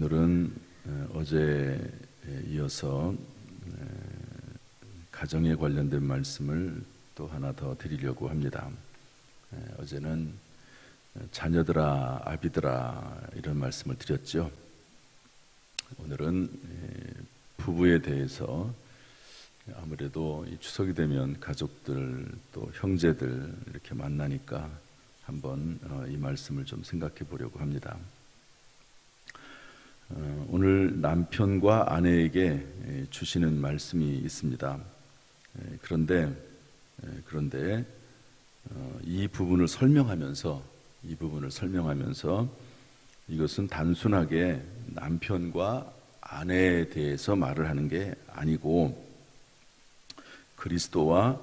오늘은 어제에 이어서 가정에 관련된 말씀을 또 하나 더 드리려고 합니다. 어제는 자녀들아, 아비들아 이런 말씀을 드렸죠. 오늘은 부부에 대해서 아무래도 이 추석이 되면 가족들 또 형제들 이렇게 만나니까 한번 이 말씀을 좀 생각해 보려고 합니다. 오늘 남편과 아내에게 주시는 말씀이 있습니다. 그런데 이 부분을 설명하면서 이것은 단순하게 남편과 아내에 대해서 말을 하는 게 아니고 그리스도와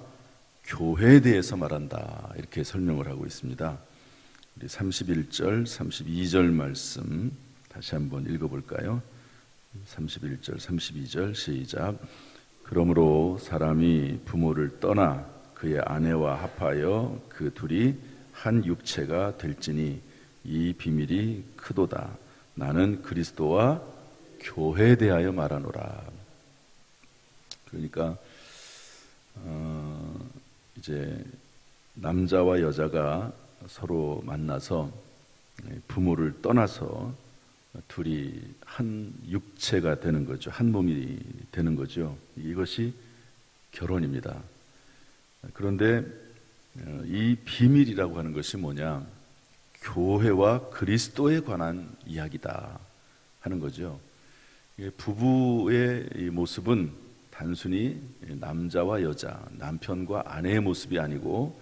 교회에 대해서 말한다, 이렇게 설명을 하고 있습니다. 우리 31절, 32절 말씀 다시 한번 읽어볼까요? 31절, 32절 시작. 그러므로 사람이 부모를 떠나 그의 아내와 합하여 그 둘이 한 육체가 될지니 이 비밀이 크도다. 나는 그리스도와 교회에 대하여 말하노라. 그러니까 이제 남자와 여자가 서로 만나서 부모를 떠나서 둘이 한 육체가 되는 거죠. 한 몸이 되는 거죠. 이것이 결혼입니다. 그런데 이 비밀이라고 하는 것이 뭐냐? 교회와 그리스도에 관한 이야기다 하는 거죠. 부부의 이 모습은 단순히 남자와 여자, 남편과 아내의 모습이 아니고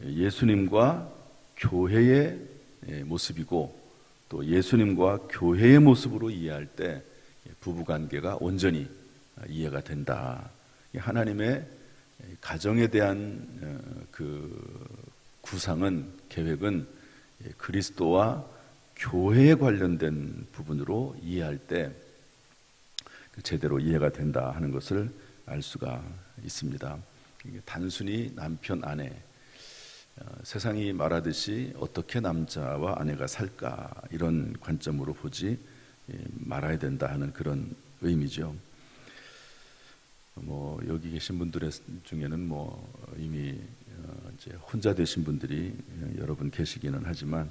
예수님과 교회의 모습이고 또 예수님과 교회의 모습으로 이해할 때 부부관계가 온전히 이해가 된다. 하나님의 가정에 대한 그 구상은, 계획은 그리스도와 교회에 관련된 부분으로 이해할 때 제대로 이해가 된다 하는 것을 알 수가 있습니다. 단순히 남편, 아내, 세상이 말하듯이 어떻게 남자와 아내가 살까 이런 관점으로 보지 말아야 된다 하는 그런 의미죠. 여기 계신 분들 중에는 이미 이제 혼자 되신 분들이 여러 분 계시기는 하지만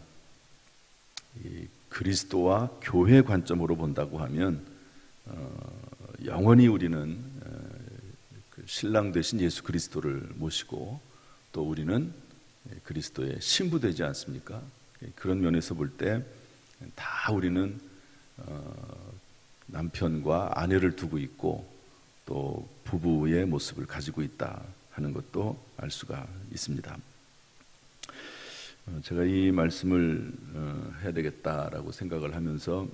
이 그리스도와 교회 관점으로 본다고 하면 영원히 우리는 그 신랑 되신 예수 그리스도를 모시고 또 우리는 그리스도의 신부되지 않습니까? 그런 면에서 볼 때 다 우리는 남편과 아내를 두고 있고 또 부부의 모습을 가지고 있다 하는 것도 알 수가 있습니다. 제가 이 말씀을 해야 되겠다라고 생각을 하면서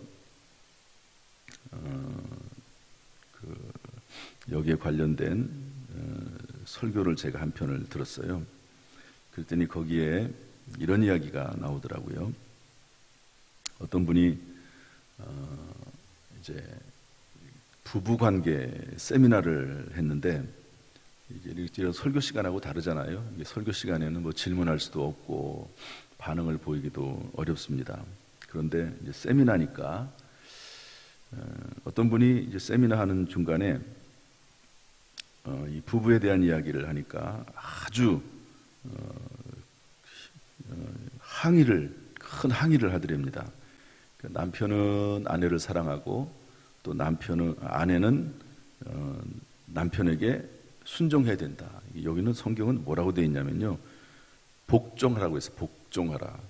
여기에 관련된 설교를 제가 한 편을 들었어요. 그랬더니 거기에 이런 이야기가 나오더라고요. 어떤 분이 이제 부부관계 세미나를 했는데 이제 설교 시간하고 다르잖아요. 설교 시간에는 질문할 수도 없고 반응을 보이기도 어렵습니다. 그런데 이제 세미나니까 어떤 분이 이제 세미나 하는 중간에 이 부부에 대한 이야기를 하니까 아주 큰 항의를 하더랍니다. 남편은 아내를 사랑하고 또 아내는 남편에게 순종해야 된다. 여기는 성경은 뭐라고 되어 있냐면요, 복종하라고 해서 복종하라.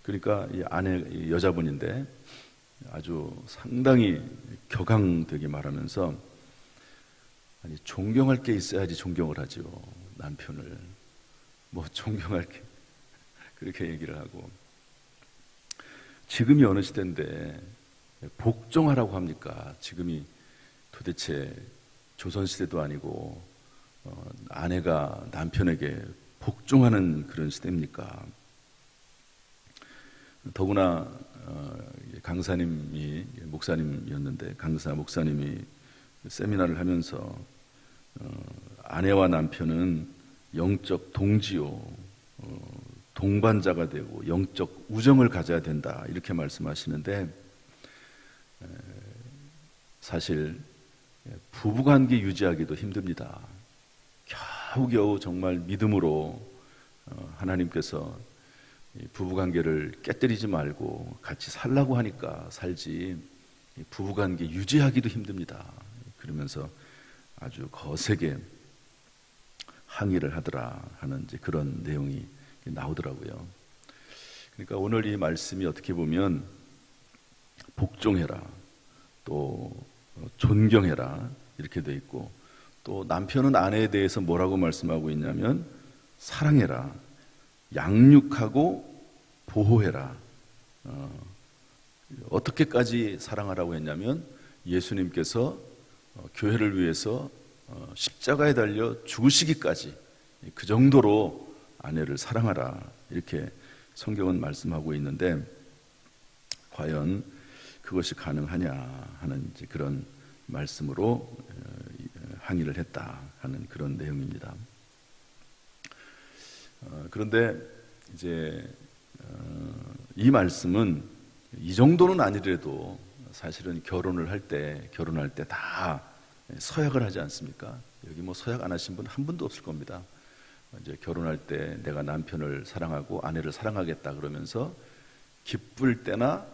그러니까 이 여자분인데 아주 상당히 격앙되게 말하면서 아니 존경할 게 있어야지 존경을 하죠. 남편을 존경할 게 그렇게 얘기를 하고, 지금이 어느 시대인데 복종하라고 합니까? 지금이 도대체 조선시대도 아니고 아내가 남편에게 복종하는 그런 시대입니까? 더구나 강사님이 목사님이었는데 강사 목사님이 세미나를 하면서 아내와 남편은 영적 동지요, 동반자가 되고 영적 우정을 가져야 된다, 이렇게 말씀하시는데 사실 부부관계 유지하기도 힘듭니다. 겨우겨우 정말 믿음으로 하나님께서 부부관계를 깨뜨리지 말고 같이 살라고 하니까 살지, 부부관계 유지하기도 힘듭니다. 그러면서 아주 거세게 항의를 하더라 하는 이제 그런 내용이 나오더라고요. 그러니까 오늘 이 말씀이 어떻게 보면 복종해라, 또 존경해라 이렇게 돼 있고, 또 남편은 아내에 대해서 뭐라고 말씀하고 있냐면 사랑해라, 양육하고 보호해라. 어떻게까지 사랑하라고 했냐면 예수님께서 교회를 위해서 십자가에 달려 죽으시기까지 그 정도로 아내를 사랑하라 이렇게 성경은 말씀하고 있는데, 과연 그것이 가능하냐 하는 이제 그런 말씀으로 항의를 했다 하는 그런 내용입니다. 그런데 이제 이 말씀은 이 정도는 아니더라도 사실은 결혼할 때 다 서약을 하지 않습니까? 여기 뭐 서약 안 하신 분 한 분도 없을 겁니다. 이제 결혼할 때 내가 남편을 사랑하고 아내를 사랑하겠다 그러면서 기쁠 때나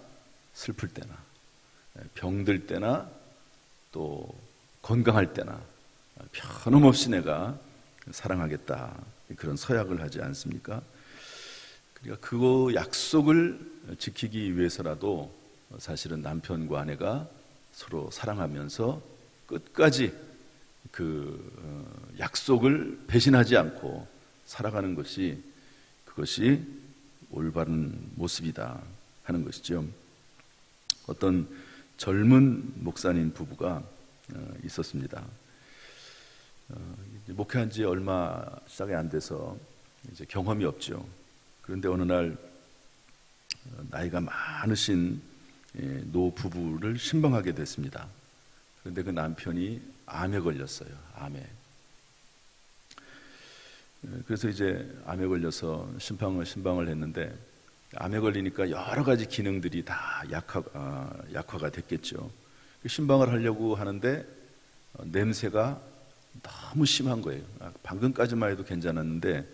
슬플 때나 병들 때나 또 건강할 때나 변함없이 내가 사랑하겠다 그런 서약을 하지 않습니까? 그러니까 그 약속을 지키기 위해서라도 사실은 남편과 아내가 서로 사랑하면서 끝까지 그 약속을 배신하지 않고 살아가는 것이, 그것이 올바른 모습이다 하는 것이죠. 어떤 젊은 목사님 부부가 있었습니다. 목회한 지 얼마 시작이 안 돼서 이제 경험이 없죠. 그런데 어느 날 나이가 많으신 노 부부를 신방하게 됐습니다. 그런데 그 남편이 암에 걸렸어요. 암에. 그래서 이제 암에 걸려서 신방을 했는데, 암에 걸리니까 여러 가지 기능들이 다 약화가 됐겠죠. 신방을 하려고 하는데 냄새가 너무 심한 거예요. 방금까지만 해도 괜찮았는데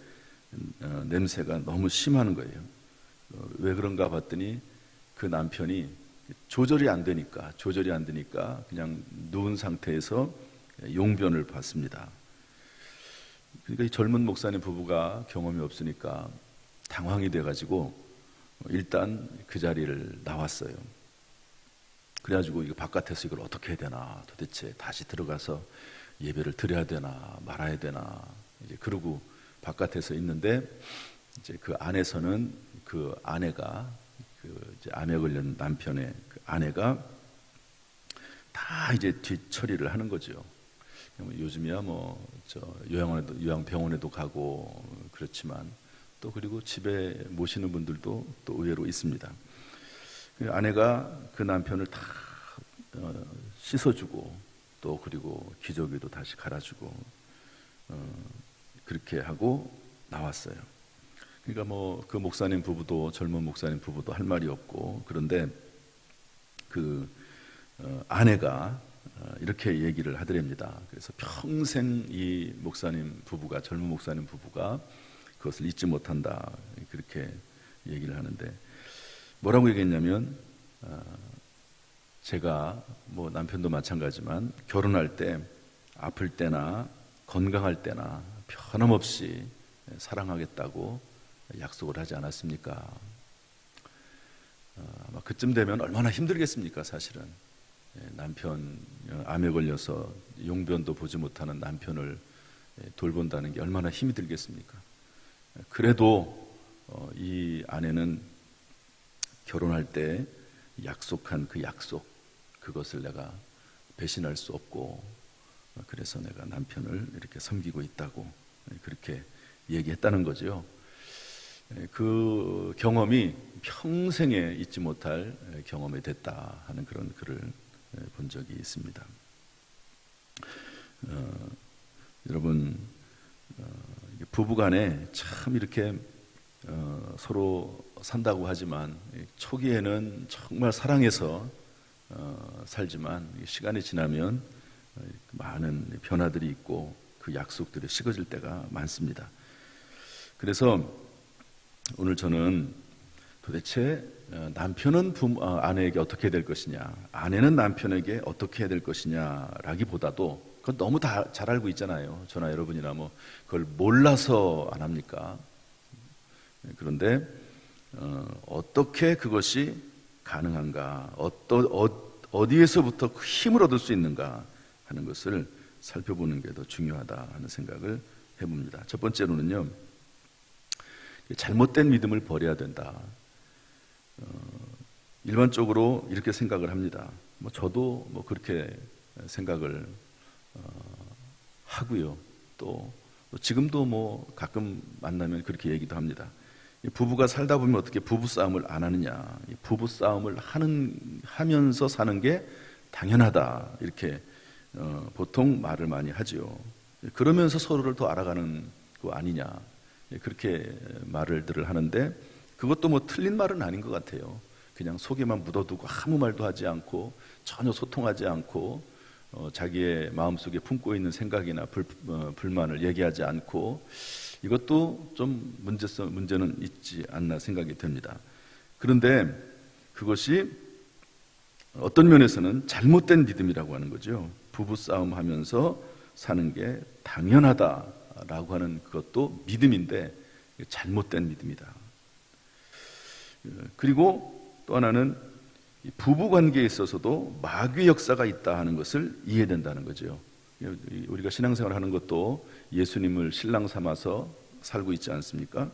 냄새가 너무 심한 거예요. 왜 그런가 봤더니 그 남편이 조절이 안 되니까 그냥 누운 상태에서 용변을 받습니다. 그러니까 이 젊은 목사님 부부가 경험이 없으니까 당황이 돼가지고 일단 그 자리를 나왔어요. 그래가지고 이거 바깥에서 이걸 어떻게 해야 되나, 도대체 다시 들어가서 예배를 드려야 되나 말아야 되나, 이제 그러고 바깥에서 있는데, 이제 그 안에서는 그 아내가, 그 이제 암에 걸린 남편의 그 아내가 다 이제 뒷처리를 하는 거죠. 요즘이야 뭐 저 요양병원에도 가고 그렇지만, 또 그리고 집에 모시는 분들도 또 의외로 있습니다. 아내가 그 남편을 다 씻어주고, 또 그리고 기저귀도 다시 갈아주고 그렇게 하고 나왔어요. 그러니까 뭐 그 목사님 부부도, 젊은 목사님 부부도 할 말이 없고, 그런데 그 아내가 이렇게 얘기를 하더랍니다. 그래서 평생 이 목사님 부부가, 젊은 목사님 부부가 그것을 잊지 못한다 그렇게 얘기를 하는데, 뭐라고 얘기했냐면 제가 뭐 남편도 마찬가지지만 결혼할 때 아플 때나 건강할 때나 변함없이 사랑하겠다고 약속을 하지 않았습니까? 아마 그쯤 되면 얼마나 힘들겠습니까? 사실은 남편 암에 걸려서 용변도 보지 못하는 남편을 돌본다는 게 얼마나 힘이 들겠습니까? 그래도 이 아내는 결혼할 때 약속한 그 약속, 그것을 내가 배신할 수 없고, 그래서 내가 남편을 이렇게 섬기고 있다고 그렇게 얘기했다는 거죠. 그 경험이 평생에 잊지 못할 경험이 됐다 하는 그런 글을 본 적이 있습니다. 여러분, 부부간에 참 이렇게 서로 산다고 하지만 초기에는 정말 사랑해서 살지만 시간이 지나면 많은 변화들이 있고 그 약속들이 식어질 때가 많습니다. 그래서 오늘 저는 도대체 남편은 아내에게 어떻게 될 것이냐, 아내는 남편에게 어떻게 해야 될 것이냐라기보다도 그건 너무 다 잘 알고 있잖아요. 저나 여러분이나 뭐 그걸 몰라서 안 합니까? 그런데 어떻게 그것이 가능한가, 어디에서부터 힘을 얻을 수 있는가 하는 것을 살펴보는 게 더 중요하다 하는 생각을 해봅니다. 첫 번째로는요, 잘못된 믿음을 버려야 된다. 일반적으로 이렇게 생각을 합니다. 뭐 저도 뭐 그렇게 생각을 하고요. 또 지금도 뭐 가끔 만나면 그렇게 얘기도 합니다. 부부가 살다 보면 어떻게 부부 싸움을 안 하느냐, 부부 싸움을 하면서 사는 게 당연하다, 이렇게 보통 말을 많이 하죠. 그러면서 서로를 더 알아가는 거 아니냐, 그렇게 말들을 하는데 그것도 뭐 틀린 말은 아닌 것 같아요. 그냥 속에만 묻어두고 아무 말도 하지 않고 전혀 소통하지 않고 자기의 마음속에 품고 있는 생각이나 불만을 얘기하지 않고, 이것도 좀 문제는 있지 않나 생각이 됩니다. 그런데 그것이 어떤 면에서는 잘못된 믿음이라고 하는 거죠. 부부싸움 하면서 사는 게 당연하다라고 하는 그것도 믿음인데 잘못된 믿음이다. 그리고 또 하나는 부부관계에 있어서도 마귀의 역사가 있다 하는 것을 이해된다는 거죠. 우리가 신앙생활 하는 것도 예수님을 신랑 삼아서 살고 있지 않습니까?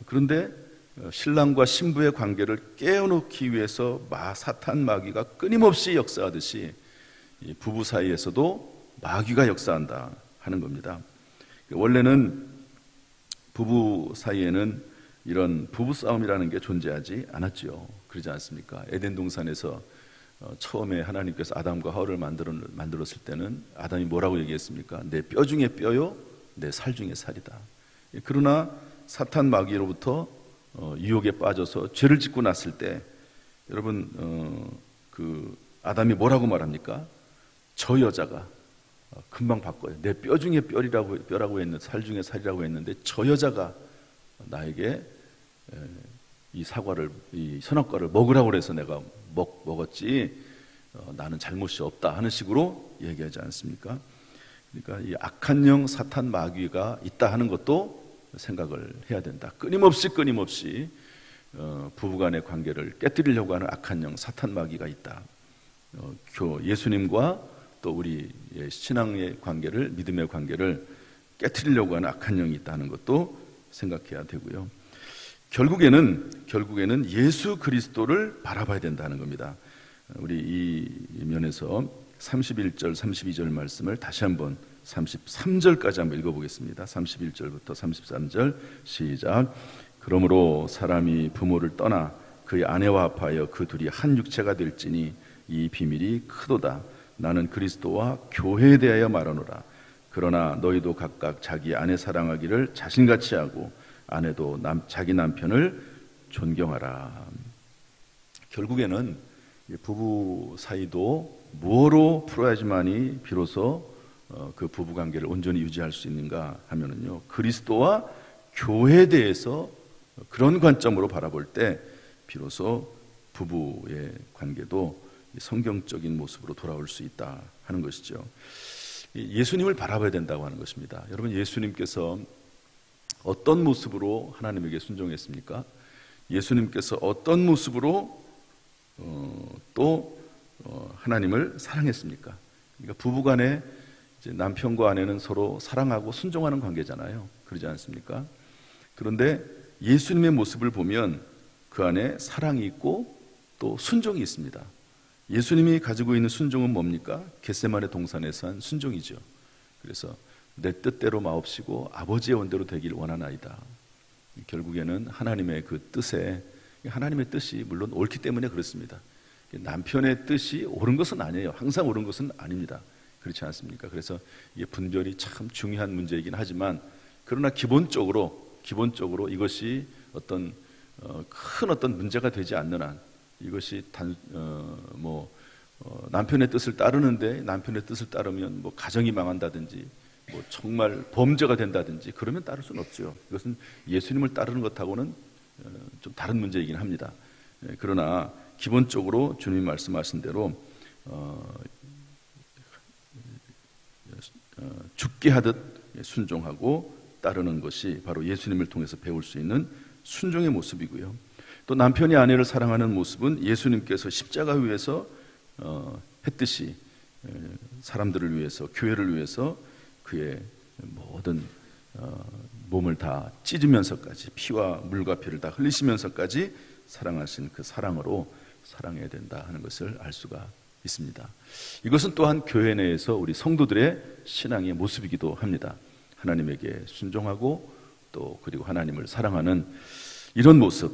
그런데 신랑과 신부의 관계를 깨어놓기 위해서 사탄 마귀가 끊임없이 역사하듯이 부부 사이에서도 마귀가 역사한다 하는 겁니다. 원래는 부부 사이에는 이런 부부싸움이라는 게 존재하지 않았죠. 그러지 않습니까? 에덴 동산에서 처음에 하나님께서 아담과 하와를 만들었을 때는 아담이 뭐라고 얘기했습니까? 내 뼈 중에 뼈요, 내 살 중에 살이다. 그러나 사탄 마귀로부터 유혹에 빠져서 죄를 짓고 났을 때, 여러분 그 아담이 뭐라고 말합니까? 저 여자가, 금방 바꿔요. 내 뼈 중에 뼈라고 했는데, 살 중에 살이라고 했는데 저 여자가 나에게 이 선악과를 먹으라고 해서 내가 먹었지, 나는 잘못이 없다 하는 식으로 얘기하지 않습니까? 그러니까 이 악한 영 사탄 마귀가 있다 하는 것도 생각을 해야 된다. 끊임없이 부부간의 관계를 깨뜨리려고 하는 악한 영 사탄 마귀가 있다. 예수님과 또 우리의 신앙의 관계를, 믿음의 관계를 깨뜨리려고 하는 악한 영이 있다는 것도 생각해야 되고요. 결국에는 예수 그리스도를 바라봐야 된다는 겁니다. 우리 이 면에서 31절, 32절 말씀을 다시 한번 33절까지 한번 읽어보겠습니다. 31절부터 33절 시작. 그러므로 사람이 부모를 떠나 그의 아내와 합하여 그 둘이 한 육체가 될지니 이 비밀이 크도다. 나는 그리스도와 교회에 대하여 말하노라. 그러나 너희도 각각 자기 아내 사랑하기를 자신같이 하고 아내도 자기 남편을 존경하라. 결국에는 부부 사이도 무엇으로 풀어야지만이 비로소 그 부부관계를 온전히 유지할 수 있는가 하면은요, 그리스도와 교회에 대해서 그런 관점으로 바라볼 때 비로소 부부의 관계도 성경적인 모습으로 돌아올 수 있다 하는 것이죠. 예수님을 바라봐야 된다고 하는 것입니다. 여러분, 예수님께서 어떤 모습으로 하나님에게 순종했습니까? 예수님께서 어떤 모습으로 또 하나님을 사랑했습니까? 그러니까 부부간에 이제 남편과 아내는 서로 사랑하고 순종하는 관계잖아요. 그러지 않습니까? 그런데 예수님의 모습을 보면 그 안에 사랑이 있고 또 순종이 있습니다. 예수님이 가지고 있는 순종은 뭡니까? 겟세마네 동산에서 한 순종이죠. 그래서 내 뜻대로 마옵시고 아버지의 원대로 되길 원하나이다. 결국에는 하나님의 그 뜻에, 하나님의 뜻이 물론 옳기 때문에 그렇습니다. 남편의 뜻이 옳은 것은 아니에요. 항상 옳은 것은 아닙니다. 그렇지 않습니까? 그래서 이게 분별이 참 중요한 문제이긴 하지만, 그러나 기본적으로 이것이 어떤 큰 어떤 문제가 되지 않는 한, 이것이 남편의 뜻을 따르는데 남편의 뜻을 따르면 뭐 가정이 망한다든지 뭐 정말 범죄가 된다든지 그러면 따를 수는 없죠. 이것은 예수님을 따르는 것하고는 좀 다른 문제이긴 합니다. 그러나 기본적으로 주님이 말씀하신 대로 죽게 하듯 순종하고 따르는 것이 바로 예수님을 통해서 배울 수 있는 순종의 모습이고요. 또 남편이 아내를 사랑하는 모습은 예수님께서 십자가 위에서 했듯이 사람들을 위해서, 교회를 위해서 그의 모든 몸을 다 찢으면서까지, 피와 물과 피를 다 흘리시면서까지 사랑하신 그 사랑으로 사랑해야 된다 하는 것을 알 수가 있습니다. 이것은 또한 교회 내에서 우리 성도들의 신앙의 모습이기도 합니다. 하나님에게 순종하고 또 그리고 하나님을 사랑하는 이런 모습,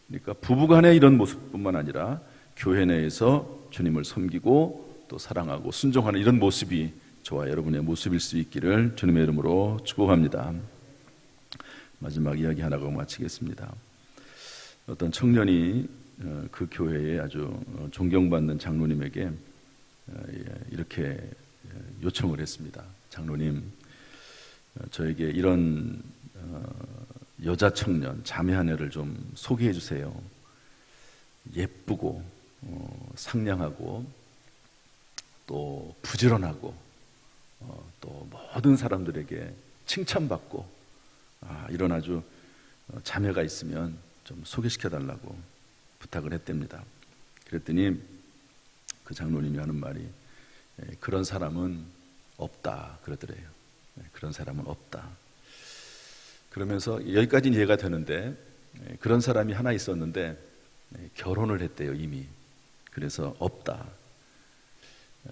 그러니까 부부간의 이런 모습뿐만 아니라 교회 내에서 주님을 섬기고 또 사랑하고 순종하는 이런 모습이 저와 여러분의 모습일 수 있기를 주님의 이름으로 축복합니다. 마지막 이야기 하나 하고 마치겠습니다. 어떤 청년이 그 교회에 아주 존경받는 장로님에게 이렇게 요청을 했습니다. 장로님, 저에게 이런 여자 청년, 자매 하나를 좀 소개해 주세요. 예쁘고 상냥하고 또 부지런하고 또 모든 사람들에게 칭찬받고 이런 아주 자매가 있으면 좀 소개시켜 달라고 부탁을 했답니다. 그랬더니 그 장로님이 하는 말이 그런 사람은 없다 그러더래요. 그런 사람은 없다. 그러면서 여기까지는 이해가 되는데 그런 사람이 하나 있었는데 결혼을 했대요 이미. 그래서 없다.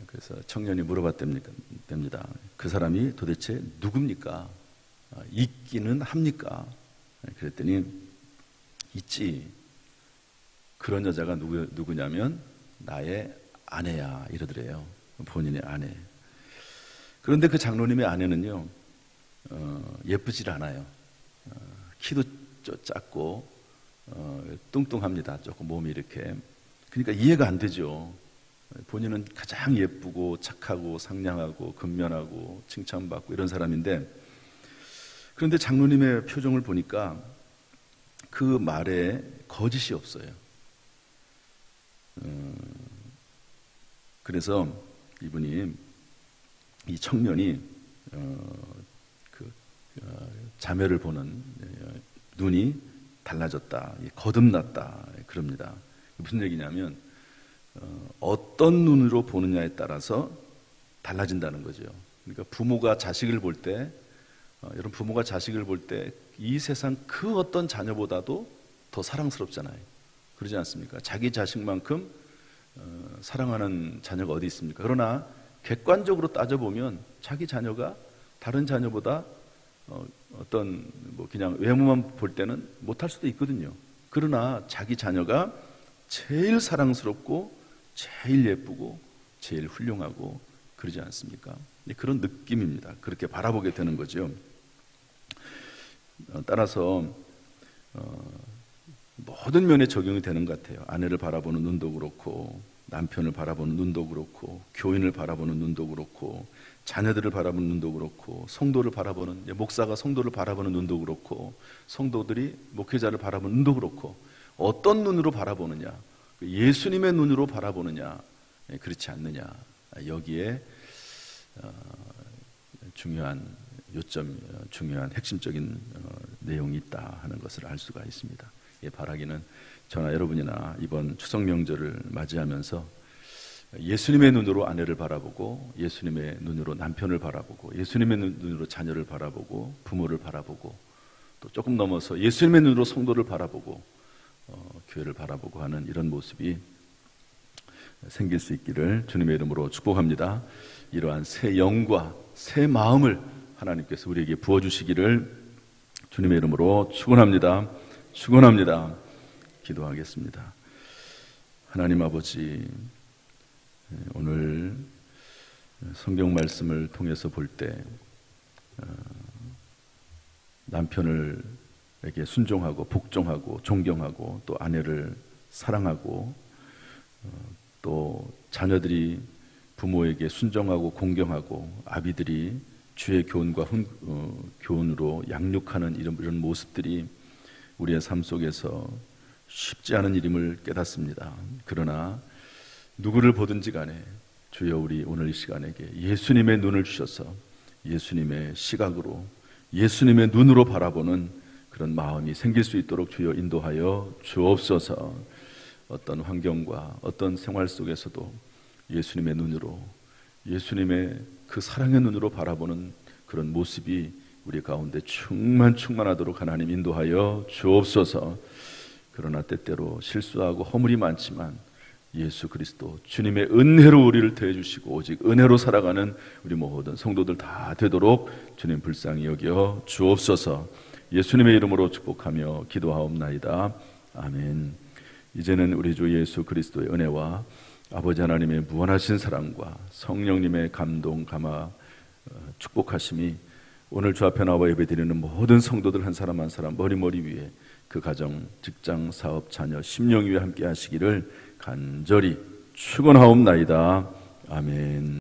그래서 청년이 물어봤답니다. 그 사람이 도대체 누굽니까? 있기는 합니까? 그랬더니 있지. 그런 여자가 누구냐면 나의 아내야 이러더래요. 본인의 아내. 그런데 그 장로님의 아내는요 예쁘질 않아요. 키도 작고 뚱뚱합니다. 조금 몸이 이렇게. 그러니까 이해가 안 되죠. 본인은 가장 예쁘고 착하고 상냥하고 근면하고 칭찬받고 이런 사람인데, 그런데 장로님의 표정을 보니까 그 말에 거짓이 없어요. 그래서 이 청년이 자매를 보는 눈이 달라졌다, 거듭났다 그럽니다. 무슨 얘기냐면 어떤 눈으로 보느냐에 따라서 달라진다는 거죠. 그러니까 부모가 자식을 볼 때, 여러분 부모가 자식을 볼 때 이 세상 그 어떤 자녀보다도 더 사랑스럽잖아요. 그러지 않습니까? 자기 자식만큼 사랑하는 자녀가 어디 있습니까? 그러나 객관적으로 따져보면 자기 자녀가 다른 자녀보다 어떤 그냥 외모만 볼 때는 못할 수도 있거든요. 그러나 자기 자녀가 제일 사랑스럽고 제일 예쁘고 제일 훌륭하고 그러지 않습니까? 그런 느낌입니다. 그렇게 바라보게 되는 거죠. 따라서 모든 면에 적용이 되는 것 같아요. 아내를 바라보는 눈도 그렇고 남편을 바라보는 눈도 그렇고 교인을 바라보는 눈도 그렇고 자녀들을 바라보는 눈도 그렇고 성도를 바라보는, 목사가 성도를 바라보는 눈도 그렇고 성도들이 목회자를 바라보는 눈도 그렇고 어떤 눈으로 바라보느냐, 예수님의 눈으로 바라보느냐 그렇지 않느냐, 여기에 중요한 요점, 중요한 핵심적인 내용이 있다 하는 것을 알 수가 있습니다. 바라기는 저나 여러분이나 이번 추석 명절을 맞이하면서 예수님의 눈으로 아내를 바라보고 예수님의 눈으로 남편을 바라보고 예수님의 눈으로 자녀를 바라보고 부모를 바라보고 또 조금 넘어서 예수님의 눈으로 성도를 바라보고 교회를 바라보고 하는 이런 모습이 생길 수 있기를 주님의 이름으로 축복합니다. 이러한 새 영과 새 마음을 하나님께서 우리에게 부어주시기를 주님의 이름으로 축원합니다. 축원합니다. 기도하겠습니다. 하나님 아버지, 오늘 성경 말씀을 통해서 볼 때 남편에게 순종하고 복종하고 존경하고 또 아내를 사랑하고 또 자녀들이 부모에게 순종하고 공경하고 아비들이 주의 교훈과 교훈으로 양육하는 이런 모습들이 우리의 삶 속에서 쉽지 않은 일임을 깨닫습니다. 그러나 누구를 보든지 간에 주여 우리 오늘 이 시간에게 예수님의 눈을 주셔서 예수님의 시각으로 예수님의 눈으로 바라보는 그런 마음이 생길 수 있도록 주여 인도하여 주옵소서. 어떤 환경과 어떤 생활 속에서도 예수님의 눈으로 예수님의 그 사랑의 눈으로 바라보는 그런 모습이 우리 가운데 충만하도록 하나님 인도하여 주옵소서. 그러나 때때로 실수하고 허물이 많지만 예수 그리스도 주님의 은혜로 우리를 대해주시고 오직 은혜로 살아가는 우리 모든 성도들 다 되도록 주님 불쌍히 여겨 주옵소서. 예수님의 이름으로 축복하며 기도하옵나이다. 아멘. 이제는 우리 주 예수 그리스도의 은혜와 아버지 하나님의 무한하신 사랑과 성령님의 감동 감화 축복하심이 오늘 주 앞에 나와 예배드리는 모든 성도들 한 사람 한 사람 머리 위에 그 가정, 직장, 사업, 자녀, 심령 위에 함께 하시기를 간절히 축원하옵나이다. 아멘.